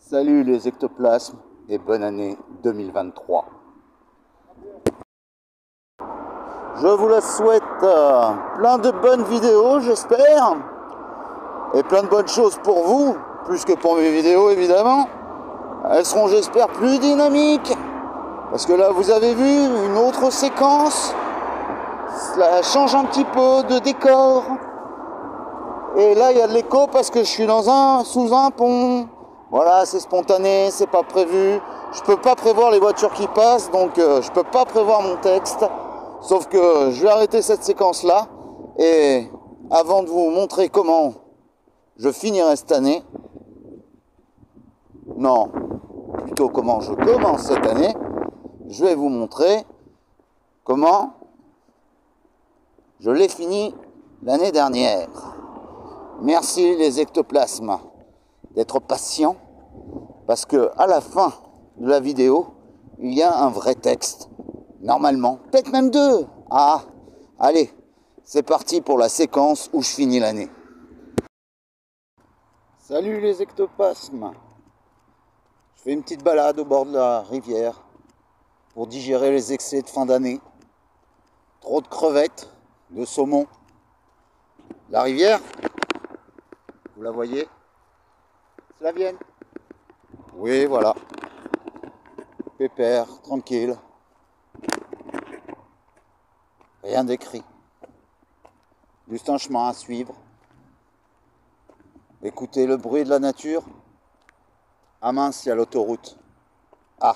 Salut les ectoplasmes et bonne année 2023. Je vous la souhaite plein de bonnes vidéos, j'espère, et plein de bonnes choses pour vous, plus que pour mes vidéos évidemment. Elles seront, j'espère, plus dynamiques, parce que là vous avez vu une autre séquence, cela change un petit peu de décor, et là il y a de l'écho parce que je suis sous un pont. Voilà, c'est spontané, c'est pas prévu. Je peux pas prévoir les voitures qui passent, donc je peux pas prévoir mon texte. Sauf que je vais arrêter cette séquence-là. Et avant de vous montrer comment je finirai cette année, non, plutôt comment je commence cette année, je vais vous montrer comment je l'ai fini l'année dernière. Merci les ectoplasmes d'être patient, parce que à la fin de la vidéo, il y a un vrai texte. Normalement, peut-être même deux. Ah, allez, c'est parti pour la séquence où je finis l'année. Salut les ectoplasmes. Je fais une petite balade au bord de la rivière pour digérer les excès de fin d'année. Trop de crevettes, de saumon. La rivière, vous la voyez? C'est la Vienne. Oui, voilà. Pépère, tranquille. Rien d'écrit. Juste un chemin à suivre. Écoutez le bruit de la nature. Ah mince, il y a l'autoroute. Ah.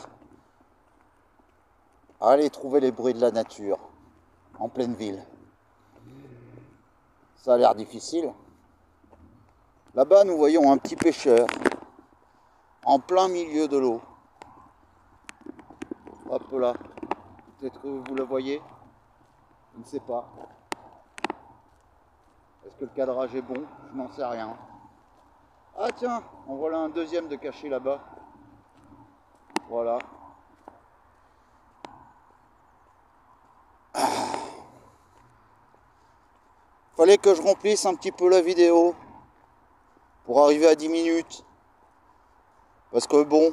Allez trouver les bruits de la nature en pleine ville. Ça a l'air difficile. Là-bas, nous voyons un petit pêcheur en plein milieu de l'eau. Hop là. Peut-être que vous le voyez. Je ne sais pas. Est-ce que le cadrage est bon? Je n'en sais rien. Ah tiens, en voilà un deuxième de caché là-bas. Voilà. Fallait que je remplisse un petit peu la vidéo pour arriver à 10 minutes. Parce que bon,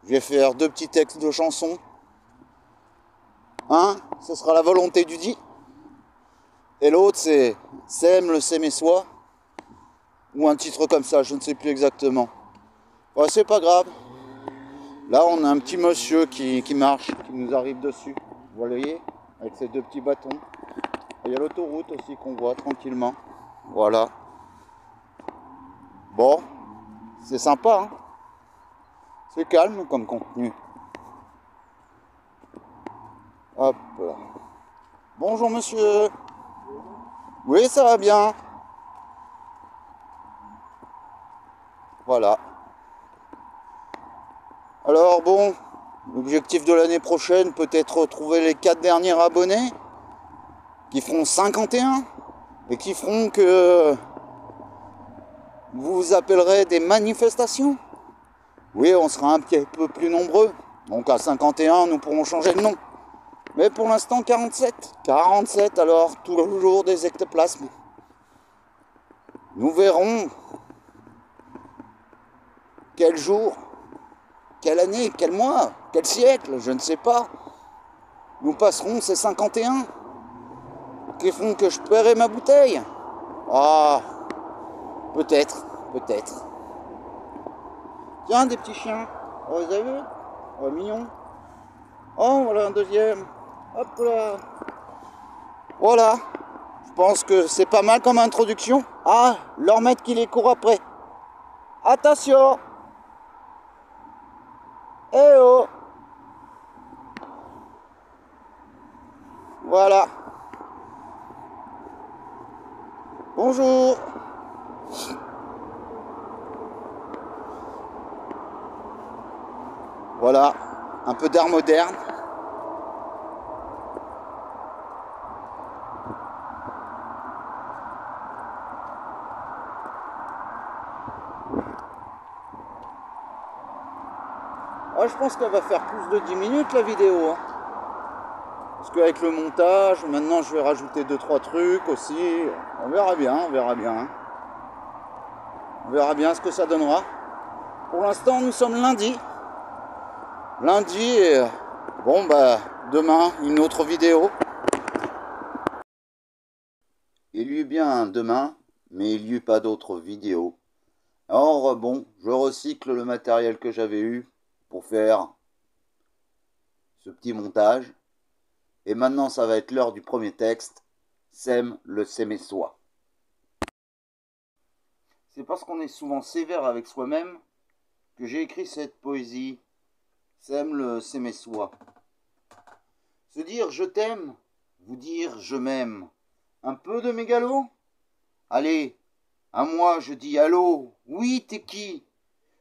je vais faire deux petits textes de chansons. Un, ce sera la volonté du dit. Et l'autre, c'est Sème le s'aimer soi. Ou un titre comme ça, je ne sais plus exactement. Ouais, c'est pas grave. Là, on a un petit monsieur qui marche, qui nous arrive dessus. Vous voyez, avec ses deux petits bâtons. Et il y a l'autoroute aussi qu'on voit tranquillement. Voilà. Bon, c'est sympa, hein. C'est calme comme contenu. Hop là. Bonjour monsieur. Oui, ça va bien. Voilà. Alors bon, l'objectif de l'année prochaine peut être retrouver les 4 derniers abonnés qui feront 51 et qui feront que vous vous appellerez des manifestations. Oui, on sera un petit peu plus nombreux. Donc à 51, nous pourrons changer de nom. Mais pour l'instant, 47. 47, alors, toujours des ectoplasmes. Nous verrons quel jour, quelle année, quel mois, quel siècle, je ne sais pas. Nous passerons ces 51 qui font que je paierai ma bouteille. Ah, peut-être, peut-être. Tiens, des petits chiens. Oh, vous avez vu? Oh, mignon. Oh, voilà un deuxième. Hop là. Voilà. Je pense que c'est pas mal comme introduction. Ah, leur maître qui les court après. Attention. Eh oh. Voilà. Bonjour. Voilà, un peu d'art moderne. Ah, je pense qu'elle va faire plus de 10 minutes la vidéo. Hein. Parce qu'avec le montage, maintenant je vais rajouter 2-3 trucs aussi. On verra bien, on verra bien. On verra bien ce que ça donnera. Pour l'instant, nous sommes lundi. Lundi, et bon, bah, demain, une autre vidéo. Il y eut bien demain, mais il n'y eut pas d'autres vidéos. Alors, bon, je recycle le matériel que j'avais eu pour faire ce petit montage. Et maintenant, ça va être l'heure du premier texte. Sème le sémessois. C'est parce qu'on est souvent sévère avec soi-même que j'ai écrit cette poésie. Sème le sémessois. Se dire je t'aime, vous dire je m'aime. Un peu de mégalo? Allez, à moi je dis allô, oui t'es qui?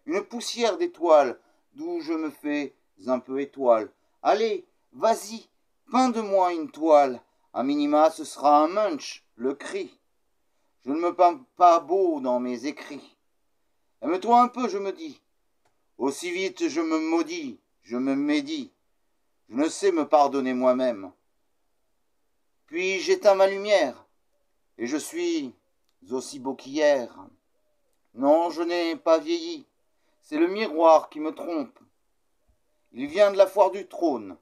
Une poussière d'étoiles, d'où je me fais un peu étoile. Allez, vas-y, peins de moi une toile. À minima ce sera un munch, le cri. Je ne me peins pas beau dans mes écrits. Aime-toi un peu, je me dis. Aussi vite je me maudis, je me médis. Je ne sais me pardonner moi-même. Puis j'éteins ma lumière, et je suis aussi beau qu'hier. Non, je n'ai pas vieilli, c'est le miroir qui me trompe. Il vient de la foire du trône.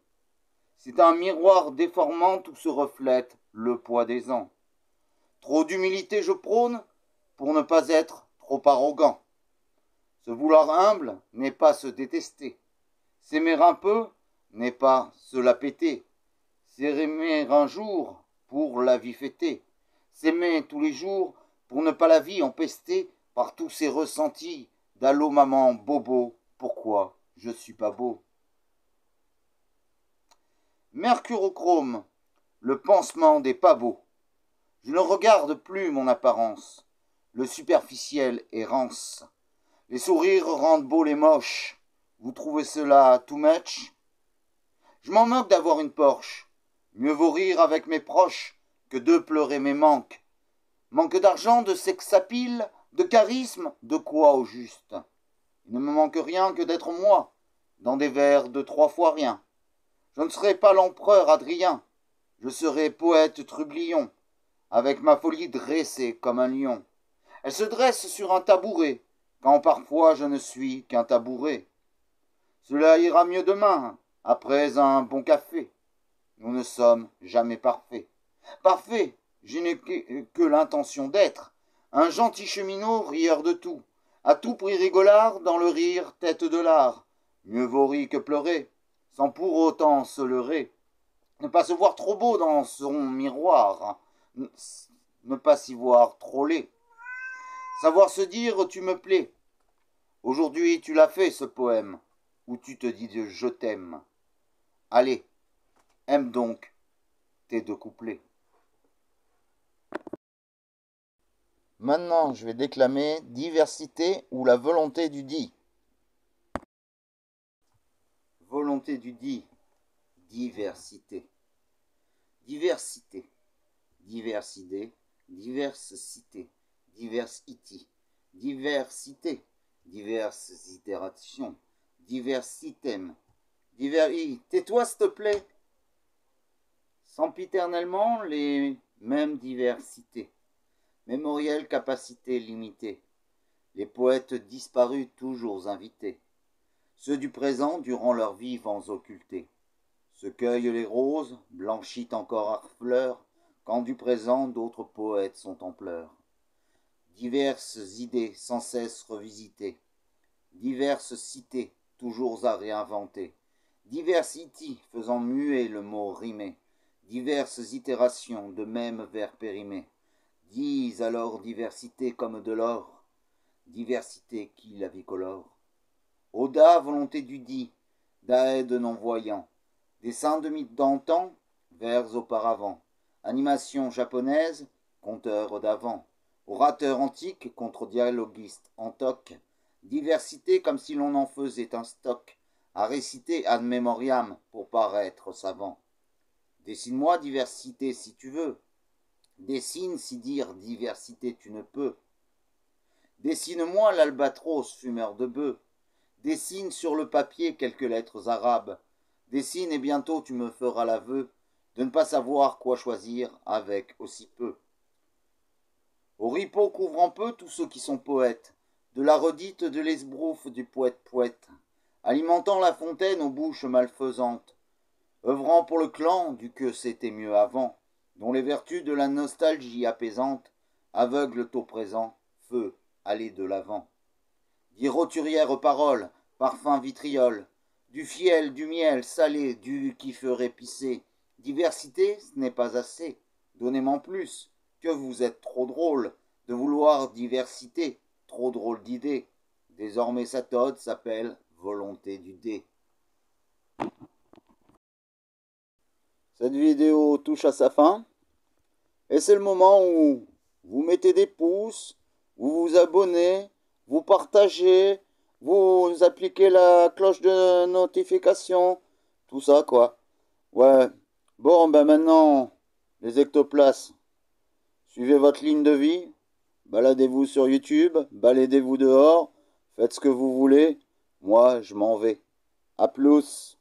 C'est un miroir déformant où se reflète le poids des ans. Trop d'humilité je prône pour ne pas être trop arrogant. Se vouloir humble n'est pas se détester. S'aimer un peu n'est pas se la péter. S'aimer un jour pour la vie fêter. S'aimer tous les jours pour ne pas la vie empester par tous ces ressentis d'allô maman bobo, pourquoi je suis pas beau. Mercurochrome, le pansement des pas beaux. Je ne regarde plus mon apparence, le superficiel errance. Les sourires rendent beaux les moches. Vous trouvez cela too much? Je m'en moque d'avoir une Porsche. Mieux vaut rire avec mes proches que de pleurer mes manques. Manque d'argent, de sex-appeal, de charisme, de quoi au juste? Il ne me manque rien que d'être moi, dans des vers de 3 fois rien. Je ne serai pas l'empereur Adrien, je serai poète Trublion, avec ma folie dressée comme un lion. Elle se dresse sur un tabouret, quand parfois je ne suis qu'un tabouret. Cela ira mieux demain, après un bon café. Nous ne sommes jamais parfaits. Parfait, je n'ai que l'intention d'être un gentil cheminot, rieur de tout, à tout prix rigolard, dans le rire, tête de l'art. Mieux vaut rire que pleurer, sans pour autant se leurrer. Ne pas se voir trop beau dans son miroir, ne pas s'y voir trop laid. Savoir se dire tu me plais. Aujourd'hui tu l'as fait ce poème, où tu te dis je t'aime. Allez, aime donc tes 2 couplets. Maintenant, je vais déclamer diversité ou la volonté du dit. Volonté du dit, diversité. Diversité, diverses idées, diverses cités, diverses iti, diversité, diverses itérations, divers items, divers i. Tais-toi s'il te plaît. Sempiternellement les mêmes diversités. Mémorielle capacité limitée. Les poètes disparus toujours invités. Ceux du présent durant leurs vivants occultés. Se cueillent les roses, blanchit encore à fleurs, quand du présent d'autres poètes sont en pleurs. Diverses idées sans cesse revisitées. Diverses cités toujours à réinventer. Diversity faisant muer le mot rimé. Diverses itérations de même vers périmé. Dis alors diversité comme de l'or, diversité qui la vie colore. Oda, volonté du dit, d'aide non-voyant, dessin de mythes d'antan, vers auparavant, animation japonaise, conteur d'avant, orateur antique contre dialoguiste en toc, diversité comme si l'on en faisait un stock, à réciter ad memoriam pour paraître savant. Dessine-moi diversité si tu veux. Dessine si dire diversité tu ne peux. Dessine-moi l'albatros fumeur de bœufs. Dessine sur le papier quelques lettres arabes. Dessine et bientôt tu me feras l'aveu de ne pas savoir quoi choisir avec aussi peu. Oripeaux couvrant peu tous ceux qui sont poètes, de la redite de l'esbrouffe du poète-poète, alimentant la fontaine aux bouches malfaisantes, œuvrant pour le clan du que c'était mieux avant, dont les vertus de la nostalgie apaisante aveuglent au présent, feu, allez de l'avant. Dit roturière paroles, parfum vitriol, du fiel, du miel salé, du qui ferait pisser. Diversité, ce n'est pas assez, donnez-m'en plus, que vous êtes trop drôle de vouloir diversité, trop drôle d'idée. Désormais sa méthode s'appelle volonté du dé. Cette vidéo touche à sa fin, et c'est le moment où vous mettez des pouces, vous vous abonnez, vous partagez, vous appliquez la cloche de notification, tout ça quoi. Ouais, bon ben maintenant, les ectoplasmes, suivez votre ligne de vie, baladez-vous sur YouTube, baladez-vous dehors, faites ce que vous voulez, moi je m'en vais. À plus.